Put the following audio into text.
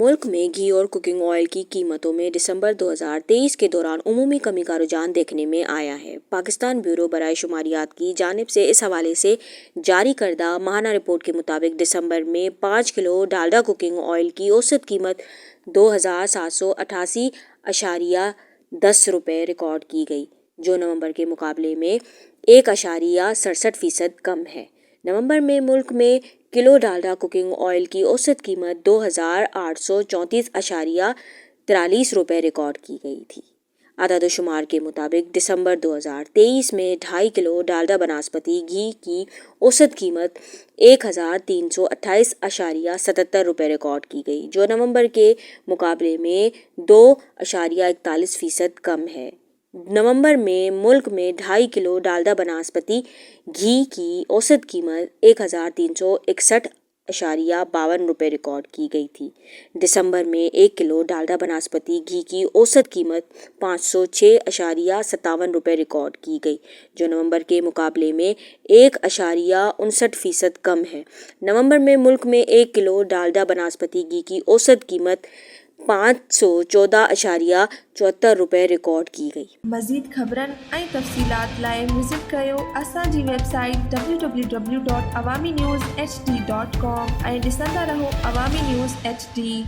मुल्क में घी और कुकिंग ऑयल की कीमतों में दिसंबर 2023 के दौरान उमूमी कमी का रुझान देखने में आया है। पाकिस्तान ब्यूरो बराए शुमारियात की जानिब से इस हवाले से जारी करदा माहाना रिपोर्ट के मुताबिक दिसंबर में 5 किलो डालडा कुकिंग ऑयल की औसत कीमत 2788.10 रुपये रिकॉर्ड की गई, जो नवंबर के मुकाबले में 1.67% कम है। नवंबर में मुल्क में किलो डालडा कुकिंग ऑयल की औसत कीमत 2834.43 रुपये रिकॉर्ड की गई थी। आदाद शुमार के मुताबिक दिसंबर 2023 में 2.5 किलो डालडा बनास्पति घी की औसत कीमत 1328.77 रुपये रिकॉर्ड की गई, जो नवंबर के मुकाबले में 2.41% कम है। नवंबर में मुल्क में 2.5 किलो डालडा बनास्पति घी की औसत कीमत 1361.52 रुपये रिकॉर्ड की गई थी। दिसंबर में 1 किलो डालडा बनास्पति घी की औसत कीमत 506.57 रुपये रिकॉर्ड की गई, जो नवंबर के मुकाबले में 1.59% कम है। नवंबर में मुल्क में 1 किलो डालडा बनास्पति घी की औसत कीमत 514.74 रुपये रिकॉर्ड की गई। मज़ीद ख़बरन ऐं तफ़सीलात लाइ विज़िट कयो असांजी वेबसाइट www.awamiNewsHD.com ऐं ॾिसंदा रहो अवामी न्यूज़ HD।